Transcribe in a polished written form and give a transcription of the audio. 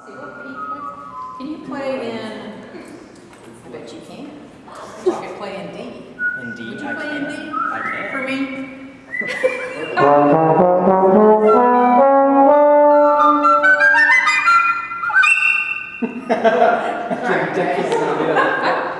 See, what can you play in? I bet you can. You can play in D. In D, Would you I play can. in D? I can. For me? Definitely not do that.